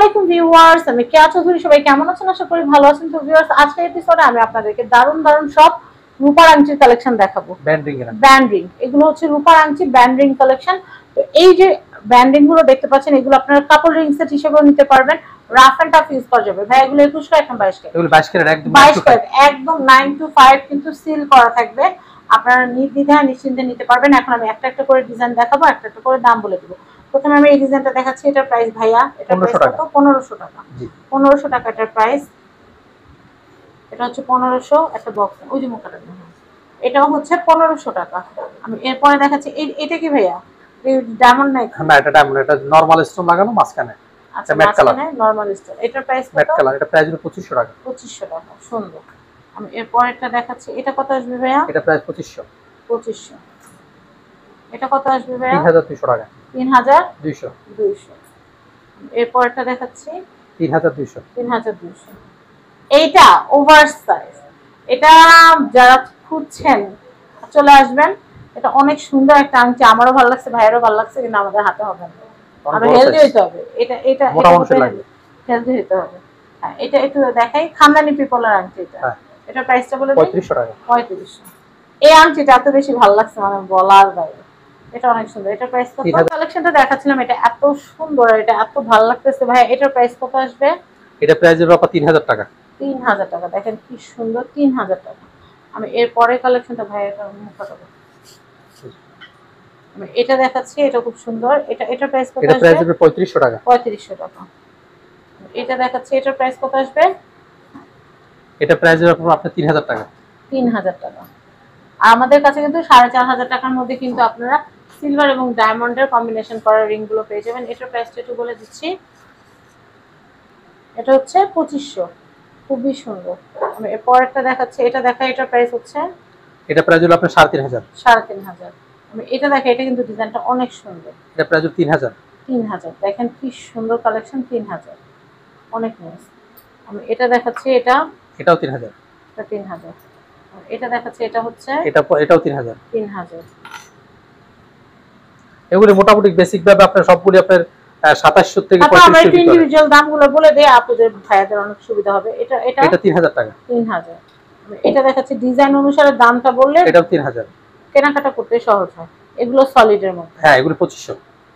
আলাইকুম ভিউয়ার্স, আমি কেয়া চৌধুরী। সবাই কেমন আছেন? আশা করি ভালো আছেন। তো ভিউয়ার্স, আজকের এপিসোডে আমি আপনাদেরকে দারুণ দারুণ সব রূপার আংটির কালেকশন দেখাবো। ব্যান্ড রিং, এগুলো হচ্ছে রূপার আংটি ব্যান্ড রিং কালেকশন। তো এই যে ব্যান্ড রিং গুলো দেখতে পাচ্ছেন, এগুলো আপনারা কাপল রিং সেট হিসেবেও নিতে পারবেন। রাফ এন্ড টাফ ইউজ করা যাবে। ভাই এগুলো 21 ক্যারেট না 22 ক্যারেট? এগুলো 22 ক্যারেট, একদম 22 ক্যারেট, একদম 9 to 5 কিন্তু সিল করা থাকবে। আপনারা নির্দ্বিধায় নিশ্চিন্তে নিতে পারবেন। এখন আমি একটা একটা করে ডিজাইন দেখাবো, একটা একটা করে দাম বলে দেবো। প্রথমে আমি এই ডিজাইনটা দেখাচ্ছি। এটার প্রাইস ভাইয়া, এটা প্রাইস কত? 1500 টাকা। 1500 টাকা এটার প্রাইস। এটা হচ্ছে 1500। একটা বক্স ওই যে মুখটা না, এটাও হচ্ছে 1500 টাকা। আমি এরপরে দেখাচ্ছি এটা কি ভাইয়া? এই ডায়মন্ড নাই না, এটা ডায়মন্ড, এটা নরমাল স্টোন লাগানো মাঝখানে। আচ্ছা, ম্যাট কালার, নরমাল স্টোন। এটার প্রাইস কত? ম্যাট কালার, এটা প্রাইস হলো 2500 টাকা। 2500 টাকা, সুন্দর। আমি এরপরেরটা দেখাচ্ছি। এটা কত আসবে ভাইয়া? এটা প্রাইস 2500। 2500। এটা কত আসবে ভাইয়া? 3200 টাকা। 3200। 200। এরপরটা দেখাচ্ছি 3200। 3200। এইটা ওভার সাইজ, এটা যারা খুঁজছেন চলে আসবেন। এটা অনেক সুন্দর একটা আংটি, আমারও ভালো লাগছে, ভাইয়েরও ভালো লাগছে, কিন্তু আমাদের হাতে হবে না, আরো হেলদি হইতে হবে। এটা এটা হেলদি হইতে হবে। হ্যাঁ, এটা একটু দেখাই। খানদানি পিপলের আংটি এটা। এটা প্রাইসটা বলে দিই। 3500 টাকা। 3500। এই আংটিটা এত বেশি ভালো লাগছে মানে বলার বাইরে। এটা অনেক সুন্দর। এটা প্রাইস কত? কালেকশনটা দেখাচ্ছিলাম, এটা এত সুন্দর, এটা এত ভালো লাগতেছে ভাই। এটার প্রাইস কত আসবে? এটা প্রাইস হবে 3000 টাকা। 3000 টাকা। দেখেন কি সুন্দর, 3000 টাকা। আমি এর পরের কালেকশনটা ভাই এটা মুখটা দেব। আমি এটা দেখাচ্ছি, এটা খুব সুন্দর। এটা প্রাইস কত আসবে? এটা প্রাইস হবে 3500 টাকা। 3500 টাকা। এটা দেখাচ্ছি, এটার প্রাইস কত আসবে? এটা প্রাইস হবে আপনার 3000 টাকা। 3000 টাকা। আর আমাদের কাছে কিন্তু 4500 টাকার মধ্যে কিন্তু আপনারা সিলভার এবং ডায়মন্ডের কম্বিনেশন করা রিং গুলো পেয়ে যাবেন। এটার প্রাইসটা একটু বলে দিচ্ছি। এটা হচ্ছে 2500। খুবই সুন্দর। আমি এরপর একটা দেখাচ্ছি। এটা দেখাই, এটার প্রাইস হচ্ছে, এটা প্রাইস হলো আপনার 3500। 3500। আমি এটা দেখাই, এটা কিন্তু ডিজাইনটা অনেক সুন্দর। এটা প্রাইস হলো 3000। 3000। দেখেন কি সুন্দর কালেকশন, 3000, অনেক নাইস। আমি এটা দেখাচ্ছি, এটাও 3000। এটা 3000। এটা দেখাচ্ছি, এটা হচ্ছে, এটাও 3000। 3000। এগুলো মোটামুটি বেসিক ভাবে আপনার সবগুলো আপনার 2700 থেকে 3500 আমরা ইন্ডিভিজুয়াল দামগুলো বলে দেই, আপনাদের ভাইয়াদের অনেক সুবিধা হবে। এটা 3000 টাকা। 3000। এটা দেখাচ্ছি, ডিজাইন অনুসারে দামটা বললে এটাও 3000। কেনাকাটা করতে সহজ হয়। এগুলো সলিডের মধ্যে। হ্যাঁ, এগুলো 2500।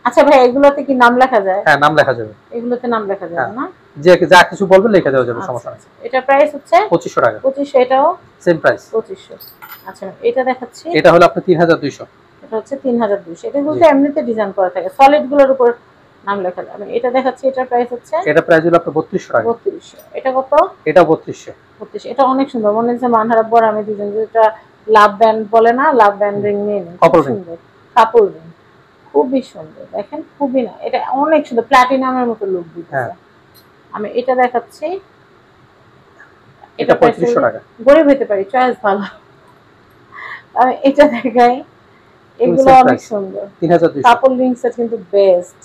আচ্ছা ভাই, এগুলোতে কি নাম লেখা যায়? হ্যাঁ, নাম লেখা যাবে। এগুলোতে নাম লেখা যাবে না? যে যা কিছু বলবেন লেখা দেওয়া যাবে, সমস্যা নেই। এটা প্রাইস হচ্ছে 2500 টাকা। 2500। এটাও সেম প্রাইস, 2500। আচ্ছা, এটা দেখাচ্ছি, এটা হলো আপনার 3200। এটা হচ্ছে 3200। এটা কিন্তু এমনিতে ডিজাইন করা থাকে, সলিড গুলোর উপর নাম লেখা যায়। আমি এটা দেখাচ্ছি, এটার প্রাইস হচ্ছে, এটা প্রাইস হলো আপনার 3200 টাকা। 3200। এটা কত? এটা 3200। 3200। এটা অনেক সুন্দর। মনে হচ্ছে মানহারা বড় আমি দুজন যেটা লাভ ব্যান্ড বলে না, লাভ ব্যান্ড রিং নিয়ে নিন। খুব সুন্দর কাপল রিং, খুবই সুন্দর। দেখেন খুবই না, এটা অনেক সুন্দর, প্লাটিনামের মতো লুক দিতেছে। আমি এটা দেখাচ্ছি, এটা 3500 টাকা। গরিব হতে পারি, চয়েস ভালো। আমি এটা দেখাই, এগুলো অনেক সুন্দর। 3200। কাপল রিং সেট কিন্তু বেস্ট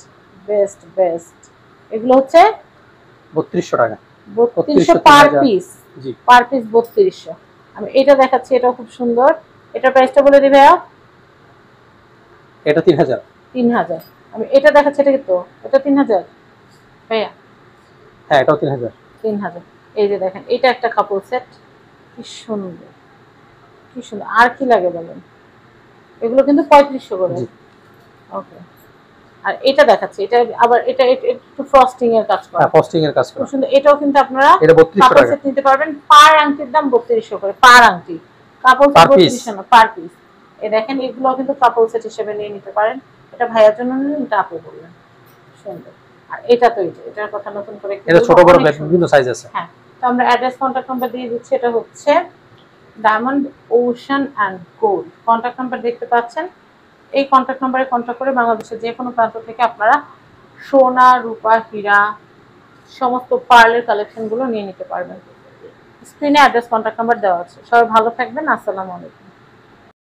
বেস্ট বেস্ট। এগুলো হচ্ছে 3200 টাকা। 3200 পার পিস। জি, পার পিস 3200। আমি এটা দেখাচ্ছি, এটাও খুব সুন্দর। এটার প্রাইসটা বলে দিবে। এটা 3000। 3000। আমি এটা দেখাচ্ছি, এটা কিন্তু, এটা 3000 ভাইয়া। হ্যাঁ, এটাও 3000। 3000। এই যে দেখেন, এটা একটা কাপল সেট, কি সুন্দর, কি সুন্দর। আর কি লাগে বলেন? এগুলো কিন্তু 3500 করে। ওকে। আর এটা দেখাচ্ছি, এটা আবার এটা একটু ফ্রস্টিং এর কাজ করা। হ্যাঁ, ফ্রস্টিং এর কাজ করা। খুব সুন্দর। এটাও কিন্তু আপনারা এটা 3200 টাকা। সেট নিতে পারবেন। পার আংটির দাম 3200 করে। পার আংটি, কাপল সেট 3200 না, পার পিস। এই দেখেন, এগুলো কিন্তু কাপল সেট হিসেবে নিয়ে নিতে পারেন। এটা ভাইয়ার জন্য নিলেন, এটা আপু বললেন। সুন্দর। আর এটা তো এটার কথা নতুন করে, এটা ছোট বড় বিভিন্ন সাইজ আছে। হ্যাঁ। তো আমরা অ্যাড্রেস, কন্টাক্ট নাম্বার দিয়ে দিচ্ছি। এটা হচ্ছে diamond ocean and gold. Contact number দেখতে পাচ্ছেন। এই কন্টাক্ট নাম্বারে কন্টাক্ট করে বাংলাদেশের যে কোনো প্রান্ত থেকে আপনারা সোনা, রূপা, হীরা, সমস্ত পার্লের কালেকশনগুলো নিয়ে নিতে পারবেন। স্ক্রিনে অ্যাড্রেস, কন্টাক্ট নাম্বার দেওয়া আছে। সবাই ভালো থাকবেন। আসসালামু আলাইকুম।